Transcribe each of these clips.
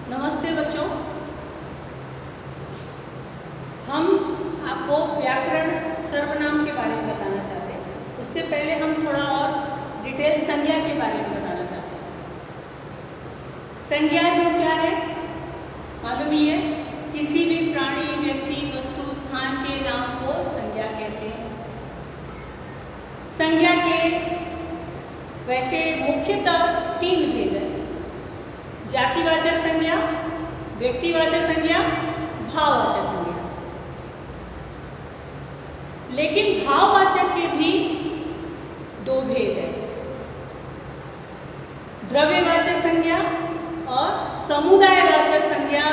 नमस्ते बच्चों, हम आपको व्याकरण सर्वनाम के बारे में बताना चाहते हैं। उससे पहले हम थोड़ा और डिटेल संज्ञा के बारे में बताना चाहते हैं। संज्ञा जो क्या है मालूम ही है, किसी भी प्राणी, व्यक्ति, वस्तु, स्थान के नाम को संज्ञा कहते हैं। संज्ञा के वैसे मुख्यतः 3 भेद हैं: जातिवाचक संज्ञा, व्यक्तिवाचक संज्ञा, भाववाचक संज्ञा। लेकिन भाववाचक के भी 2 भेद हैं: द्रव्यवाचक संज्ञा और समुदायवाचक संज्ञा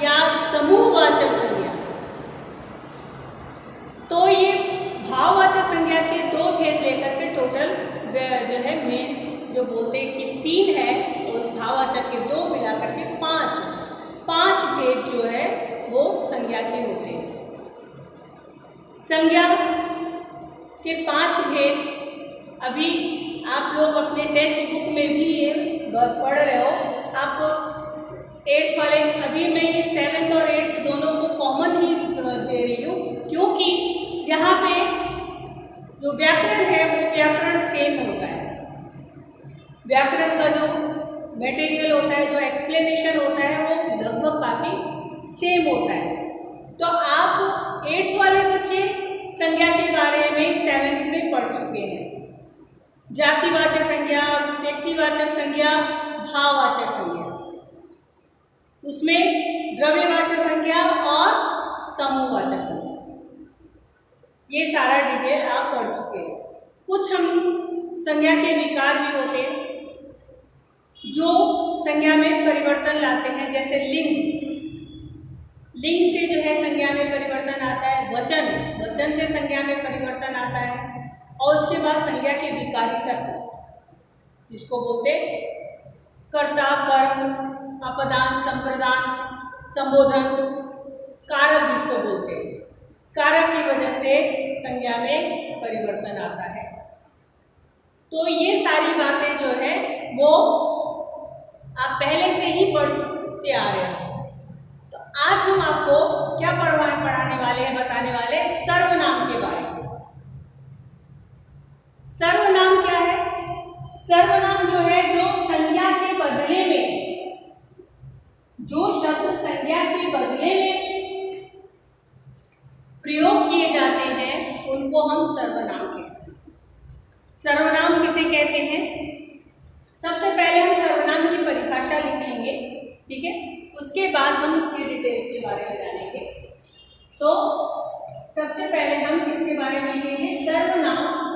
या समूहवाचक संज्ञा। तो ये भाववाचक संज्ञा के 2 भेद लेकर के टोटल जो है मेन जो बोलते हैं कि 3 है, उस भाववाचक के 2 मिलाकर के 5 भेद जो है वो संज्ञा के होते हैं। संज्ञा के 5 भेद अभी आप लोग अपने टेक्स्ट बुक में भी ये पढ़ रहे हो। आप 8th वाले, अभी मैं ये 7th और 8th दोनों को कॉमन ही दे रही हूँ, क्योंकि यहाँ पे जो व्याकरण है वो व्याकरण सेम होता है। व्याकरण का जो मटेरियल होता है, जो एक्सप्लेनेशन होता है, वो लगभग काफ़ी सेम होता है। तो आप 8th वाले बच्चे संज्ञा के बारे में 7th में पढ़ चुके हैं। जातिवाचक संज्ञा, व्यक्तिवाचक संज्ञा, भाववाचक संज्ञा, उसमें द्रव्यवाचक संज्ञा और समूहवाचक संज्ञा, ये सारा डिटेल आप पढ़ चुके हैं। कुछ हम संज्ञा के विकार भी होते हैं जो संज्ञा में परिवर्तन लाते हैं, जैसे लिंग। लिंग से जो है संज्ञा में परिवर्तन आता है। वचन से संज्ञा में परिवर्तन आता है। और उसके बाद संज्ञा के विकारी तत्व, जिसको बोलते कर्ता, कर्म, अपदान, संप्रदान, संबोधन, कारक जिसको बोलते हैं। कारक की वजह से संज्ञा में परिवर्तन आता है। तो ये सारी बातें जो है वो आप पहले से ही पढ़ते आ रहे हैं। तो आज हम आपको क्या पढ़ाने वाले हैं, बताने वाले हैं सर्वनाम के बारे में। सर्वनाम क्या है? सर्वनाम जो है, जो संज्ञा के बदले में, जो शब्द संज्ञा के बदले में प्रयोग किए जाते हैं, उनको हम सर्वनाम कहते हैं। सर्वनाम किसे कहते हैं? सबसे पहले हम सर्वनाम की परिभाषा लिख लेंगे, ठीक है? उसके बाद हम उसके डिटेल्स के बारे में जानेंगे। तो सबसे पहले हम किसके बारे में लिखेंगे? सर्वनाम।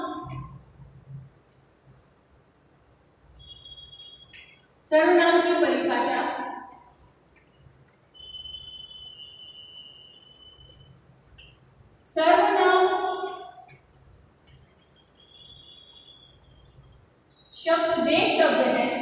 सर्वनाम की परिभाषा। सर्वनाम शब्द वे शब्द हैं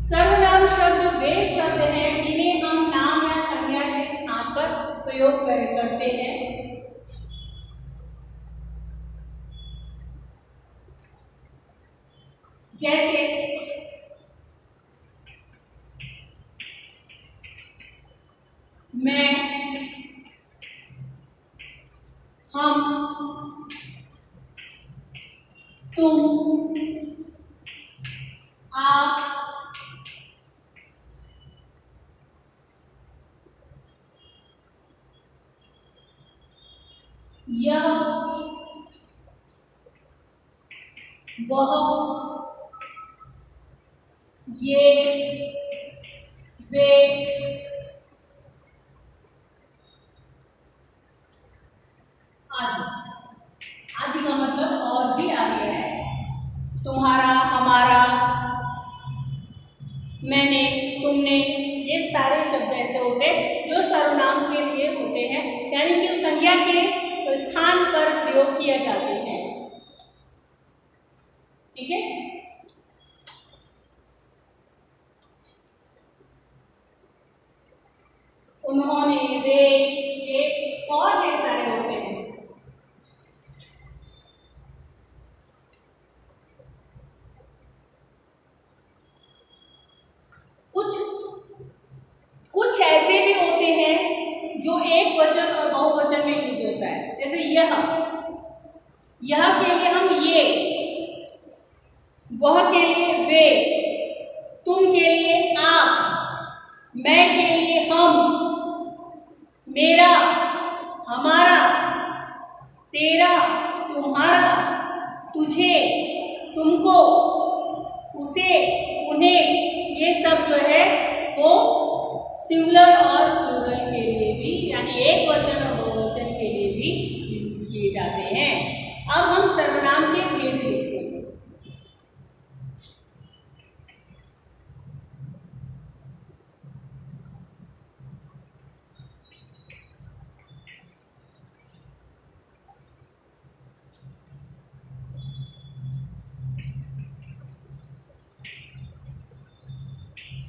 सर्वनाम शब्द वे शब्द हैं जिन्हें हम नाम या संज्ञा के स्थान पर प्रयोग करते हैं। जैसे मैं, हम, तुम, आप, यह, वह, ये, वे, आदि। आदि का मतलब और भी आगे है। तुम्हारा, हमारा, मैंने, तुमने, ये सारे शब्द ऐसे होते हैं जो सर्वनाम के लिए होते हैं, यानी कि उस संज्ञा के स्थान पर प्रयोग किए जाते हैं। ठीक है। उन्होंने, वे, ये और ढेर सारे होते हैं। कुछ ऐसे भी होते हैं जो एक वचन और बहुवचन में यूज होता है, जैसे यह के लिए हम ये, वह के लिए वे, तुम के लिए आप, मैं के लिए हम, मेरा, हमारा, तेरा, तुम्हारा, तुझे, तुमको, उसे, उन्हें, ये सब जो है वो सिंगुलर और प्लूरल के लिए भी, यानी एक वचन और बहुवचन के लिए भी यूज किए जाते हैं। अब हम सर्वनाम के भेद लिखते हैं।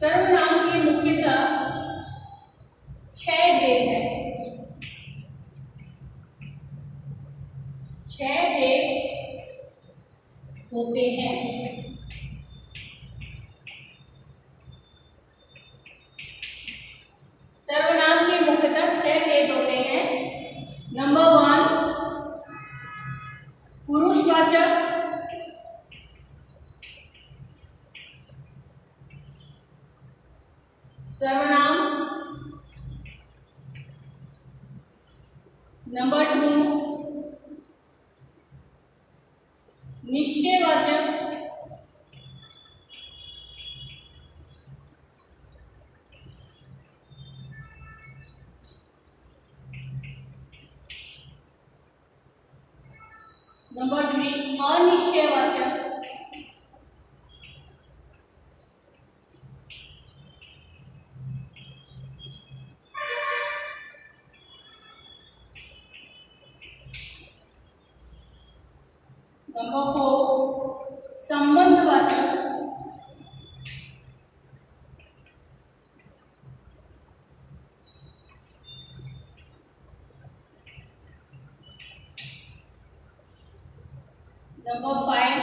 सर्वनाम के मुख्यतः 6 भेद हैं। 6 भेद होते हैं। सर्वनाम के मुख्यतः 6 भेद होते हैं। नंबर 1, पुरुषवाचक, सर्वनाम। नंबर 2, निश्चयवाचक। नंबर 3, अनिश्चयवाचक। नंबर 4, संबंधवाचक। नंबर 5,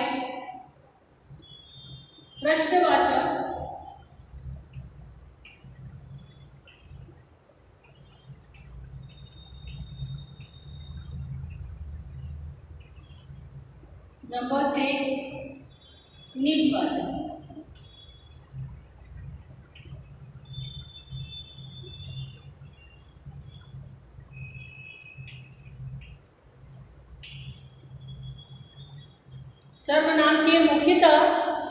प्रश्नवाचक। नंबर 6, निजवाचक। सर्वनाम के मुख्यतः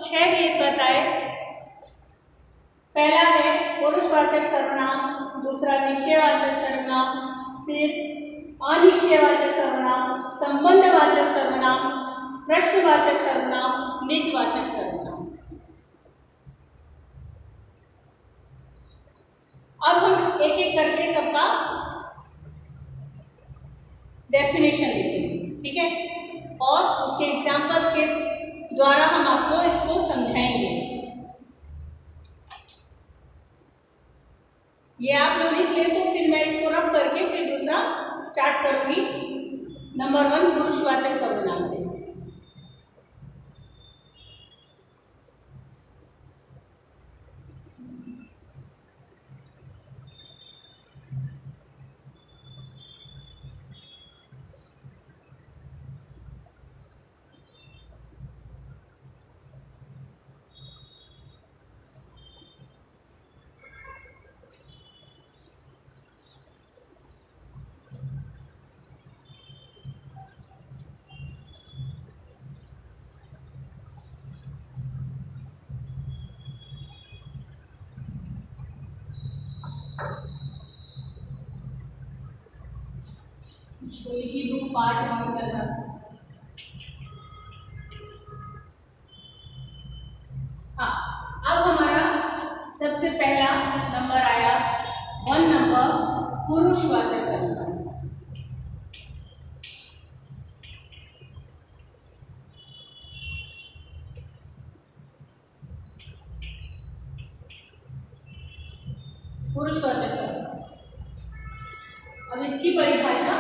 6 भेद बताए। पहला है पुरुषवाचक सर्वनाम, दूसरा निश्चयवाचक सर्वनाम, फिर अनिश्चयवाचक सर्वनाम, संबंधवाचक सर्वनाम, प्रश्नवाचक सर्वनाम, निजवाचक सर्वनाम। अब हम एक एक करके सबका डेफिनेशन लिखेंगे, ठीक है, और उसके एग्जाम्पल्स के द्वारा हम आपको इसको समझाएंगे। ये आप लोग लिख लें तो फिर मैं इसको रफ करके फिर दूसरा स्टार्ट करूंगी। नंबर 1, पुरुषवाचक सर्वनाम से। तो लिख ही दूँ, पार्ट 1 चल रहा है। हाँ, अब हमारा सबसे पहला नंबर आया 1 नंबर पुरुषवाचक संज्ञा। पुरुषवाचक संज्ञा, अब इसकी परिभाषा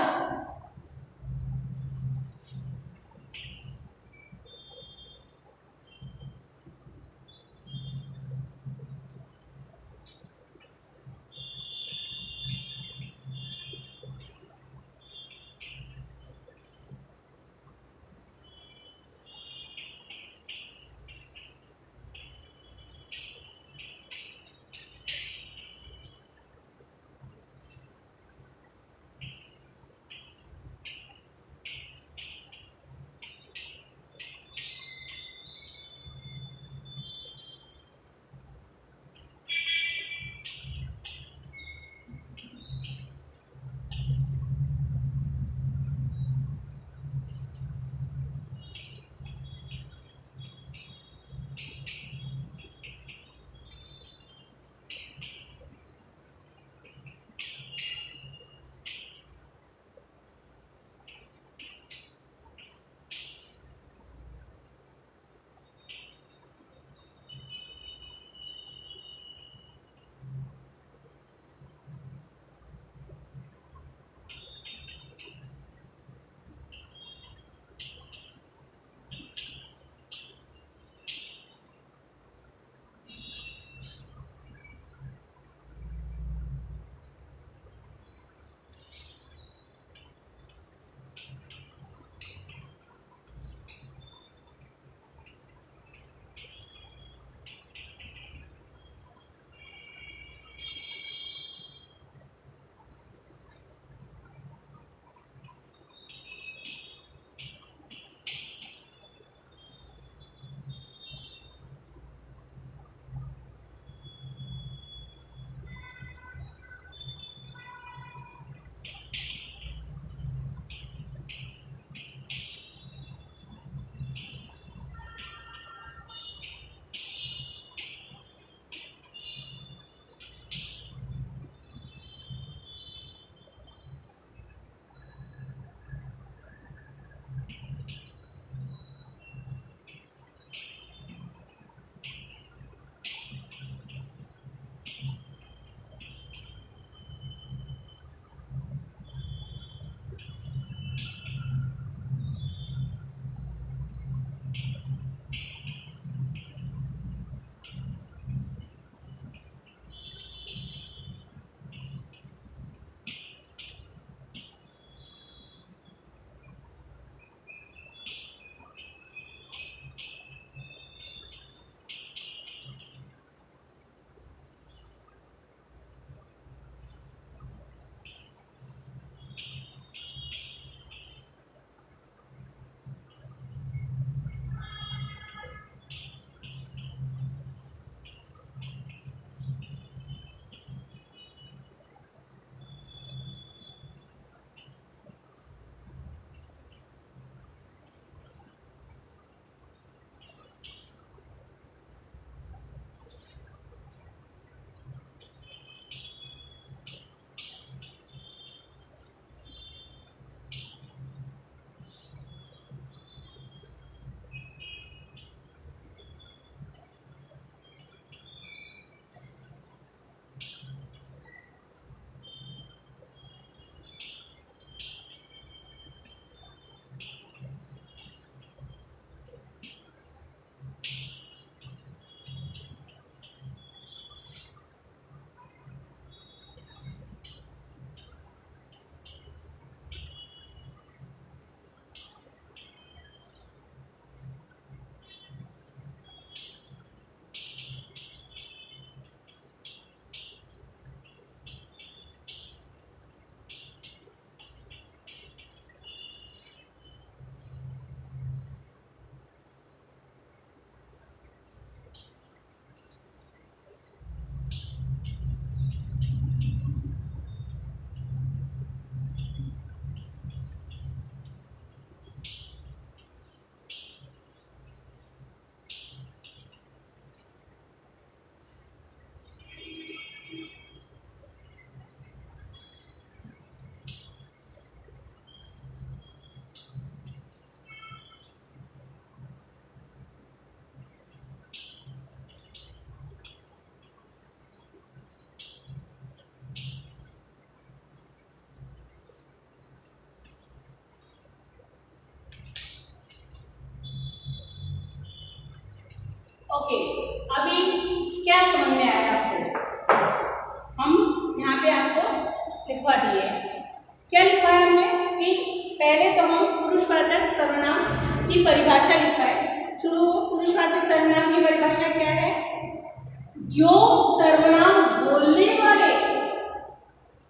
जो सर्वनाम बोलने वाले,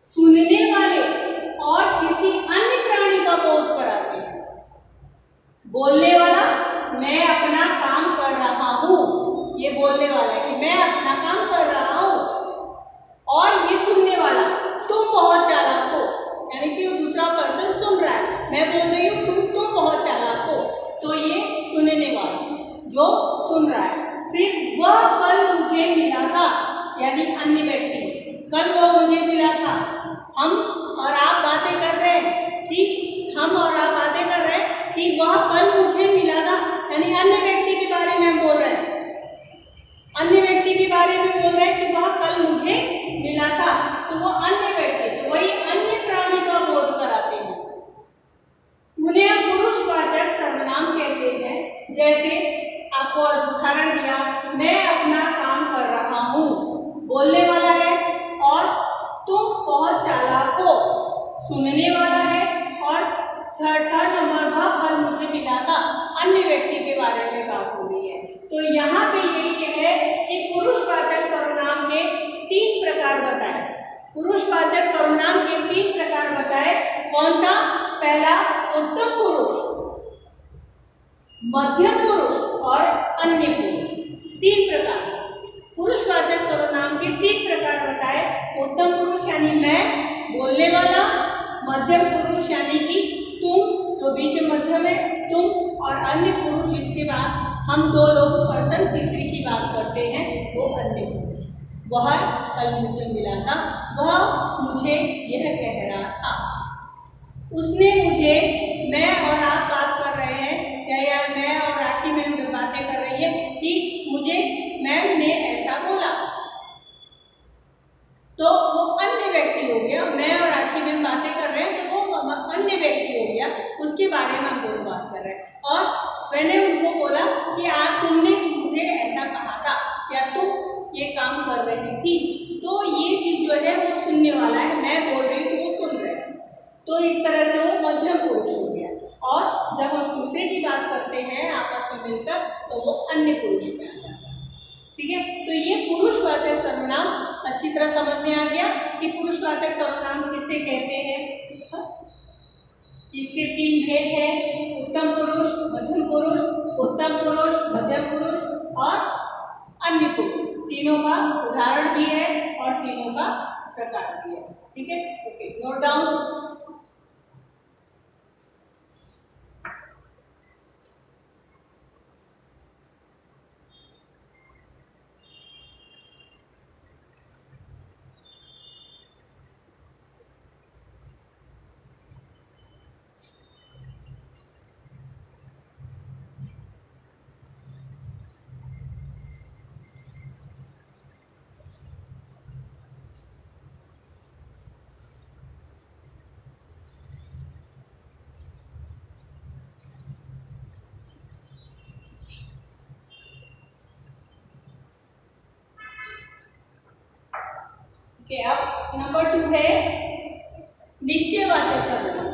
सुनने वाले और किसी अन्य प्राणी का बोध कराते हैं। बोलने वाला, मैं अपना काम कर रहा हूं, ये बोलने वाला है कि मैं अपना काम कर रहा हूं। और ये सुनने वाला, तुम बहुत चालाक हो, यानी कि दूसरा पर्सन सुन रहा है, मैं बोल रही हूं तुम बहुत चालाक हो, तो ये सुनने वाला जो सुन रहा है। फिर वह कल मुझे मिला था, यानी अन्य व्यक्ति, कल वह मुझे मिला था। हम और आप बातें कर रहे हैं, ठीक, हम और आप बातें कर रहे हैं कि वह कल मुझे मिला था, यानी अन्य व्यक्ति के बारे में हम बोल रहे हैं, अन्य व्यक्ति के बारे में बोल रहे हैं कि वह कल मुझे मिला था, तो वो अन्य व्यक्ति, तो वही अन्य प्राणी का बोध कराते हैं। उन्हें पुरुषवाचक सर्वनाम कहते हैं। जैसे आपको उदाहरण दिया, मैं अपना काम कर रहा हूँ, बोलने वाला है, और तुम बहुत चालाक हो, सुनने वाला है, और थर्ड नंबर वह कल मुझे मिला था, अन्य व्यक्ति के बारे में बात हो रही है। तो यहाँ पे यही है कि पुरुषवाचक सर्वनाम के 3 प्रकार बताए। पुरुषवाचक सर्वनाम के 3 प्रकार बताए। कौन सा? पहला उत्तम पुरुष, मध्यम पुरुष और अन्य पुरुष, 3 प्रकार। पुरुषवाचक सर्वनाम के 3 प्रकार बताए। उत्तम पुरुष यानी मैं, बोलने वाला, मध्यम पुरुष यानी कि तुम, तो बीच में मध्यम है तुम, और अन्य पुरुष, इसके बाद हम 2 लोग पर्सन तीसरी की बात करते हैं, वो अन्य पुरुष। वह कल मुझे मिला था, वह मुझे यह कह रहा था, उसने मुझे, मैं और आप बात कर रहे हैं, या मैं और राखी मैम बातें कर रही है कि मुझे मैम ने ऐसा बोला, तो वो अन्य व्यक्ति हो गया। मैं और राखी मैम बातें कर रहे हैं, तो वो अन्य व्यक्ति हो गया, उसके बारे में हम दोनों बात कर रहे हैं। और मैंने उनको बोला कि आज तुमने मुझे ऐसा कहा था, या तुम ये काम कर रही थी, तो ये चीज जो है वो सुनने वाला है, मैं बोल रही हूँ तो वो सुन रहे हैं, तो इस तरह से वो मध्यम पुरुष हो गया। और जब हम दूसरे की बात करते हैं आपस में मिलकर, तो वो अन्य पुरुष में आ जाता है। ठीक है, तो ये पुरुषवाचक सर्वनाम अच्छी तरह समझ में आ गया कि पुरुषवाचक सर्वनाम किसे कहते हैं। इसके 3 भेद हैं, उत्तम पुरुष, मध्यम पुरुष, उत्तम पुरुष, मध्यम पुरुष और अन्य पुरुष। तीनों का उदाहरण भी है और तीनों का प्रकार भी है। ठीक है, ओके, नोट डाउन। अब नंबर 2 है निश्चयवाचक सर्वनाम।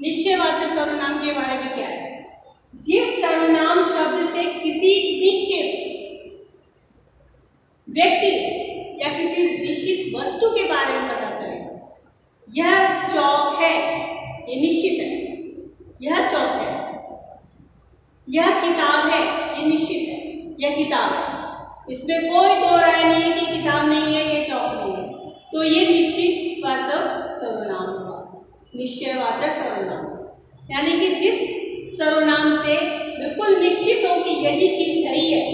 निश्चयवाचक सर्वनाम के बारे में क्या है? जिस सर्वनाम शब्द से किसी निश्चित व्यक्ति या किसी निश्चित वस्तु के बारे में पता चलेगा। यह चौक है, ये निश्चित है, यह चौक है। यह किताब है, ये निश्चित है, यह किताब है। इसमें कोई दो राय नहीं है कि किताब नहीं है, ये चौक नहीं है। तो ये निश्चितवाचक सर्वनाम हुआ, निश्चयवाचक सर्वनाम। यानी कि जिस सर्वनाम से बिल्कुल निश्चित हो कि यही चीज सही है,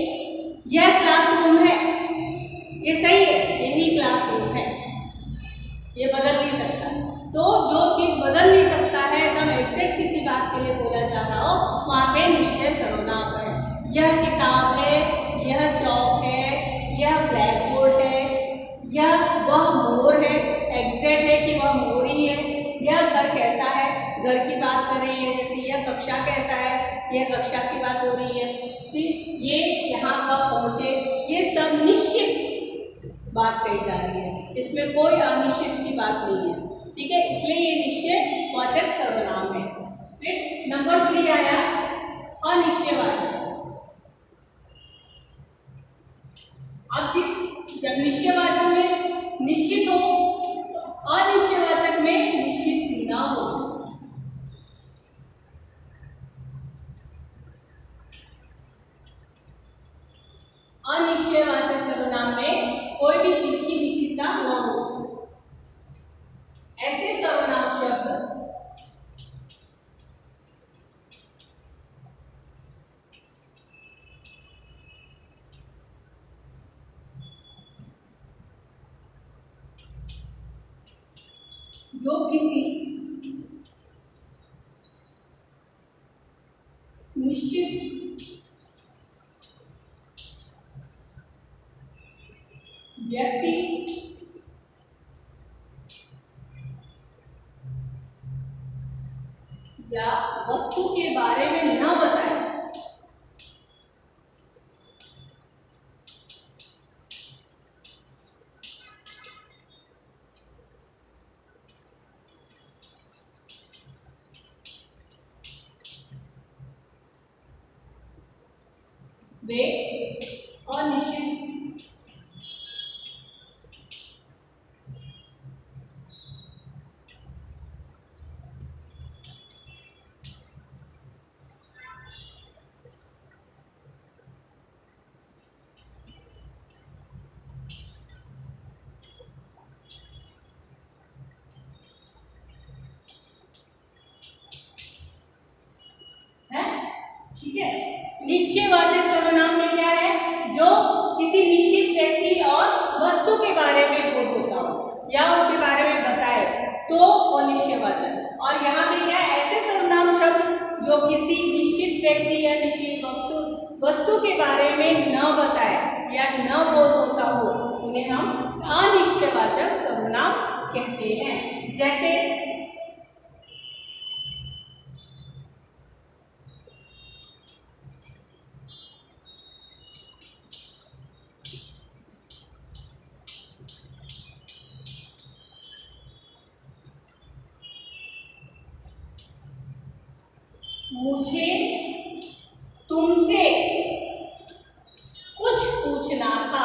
यह क्लासरूम है, ये सही है, यही क्लासरूम है, ये बदल नहीं सकता। तो जो चीज बदल नहीं सकता है, एकदम एग्जैक्ट किसी बात के लिए बोला जा रहा हो, वहां पे निश्चय सर्वनाम है। यह किताब है, यह चौक है, यह ब्लैक बोर्ड है, यह वह मोर है, एग्जैक्ट है कि वह मोर ही है। यह घर कैसा है, घर की बात कर रही है। जैसे यह कक्षा कैसा है, यह कक्षा की बात हो रही है। ठीक, ये यहाँ कब पहुंचे, ये सब निश्चित बात कही जा रही है, इसमें कोई अनिश्चित की बात नहीं है। ठीक है, इसलिए ये निश्चयवाचक सर्वनाम है। फिर नंबर 3 आया अनिश्चयवाचक। अब जब निश्चयवाचक में निश्चित हो, अनिश्चयवाचक में निश्चित भी ना हो। अनिश्चयवाचक सर्वनाम में कोई भी चीज की निश्चितता न हो, ऐसे सर्वनाम शब्द जो किसी निश्चित व्यक्ति या वस्तु के बारे में न बताए, वे अनिश्चित है। ठीक है, निश्चयवाचक सर्वनाम में क्या है, जो किसी निश्चित व्यक्ति और वस्तु के बारे में बोध होता हो या उसके बारे में बताए, तो वो निश्चयवाचक। और यहाँ पे क्या है, ऐसे सर्वनाम शब्द जो किसी निश्चित व्यक्ति या निश्चित वस्तु के बारे में न बताए या न बोध होता हो, उन्हें हम अनिश्चयवाचक सर्वनाम कहते हैं। जैसे मुझे तुमसे कुछ पूछना था।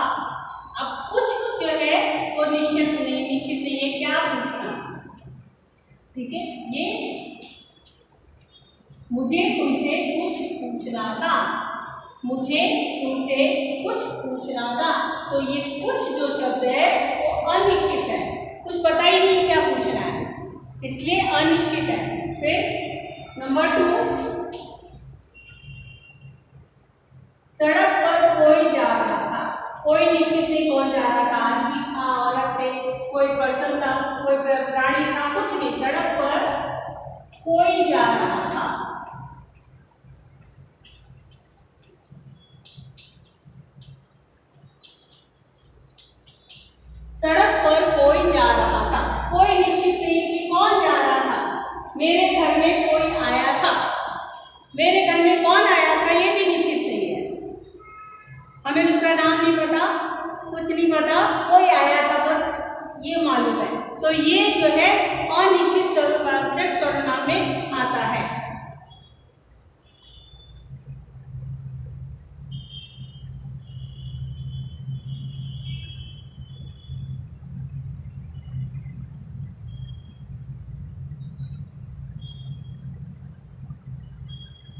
अब कुछ जो है वो निश्चित नहीं है, क्या पूछना। ठीक है, ये मुझे तुमसे कुछ पूछना था, मुझे तुमसे कुछ पूछना था। तो ये कुछ जो शब्द है वो अनिश्चित है, कुछ पता ही नहीं क्या पूछना है, इसलिए अनिश्चित है। फिर नंबर 2, सड़क पर कोई जा रहा था। कोई निश्चित नहीं कौन जा रहा था, आदमी था, औरत थे, कोई पर्सन था, कोई प्राणी था, कुछ नहीं। सड़क पर कोई जा रहा था। सड़क पर कोई जा रहा था, कोई निश्चित नहीं कि कौन जा रहा था। मेरे घर में कोई आया था, मेरे घर में कौन आया था ये भी निश्चित नहीं है, हमें उसका नाम नहीं पता, कुछ नहीं पता, कोई आया था बस। ये मालूम है। तो ये जो है अनिश्चित स्वरूपवाचक सर्वनाम में आता है।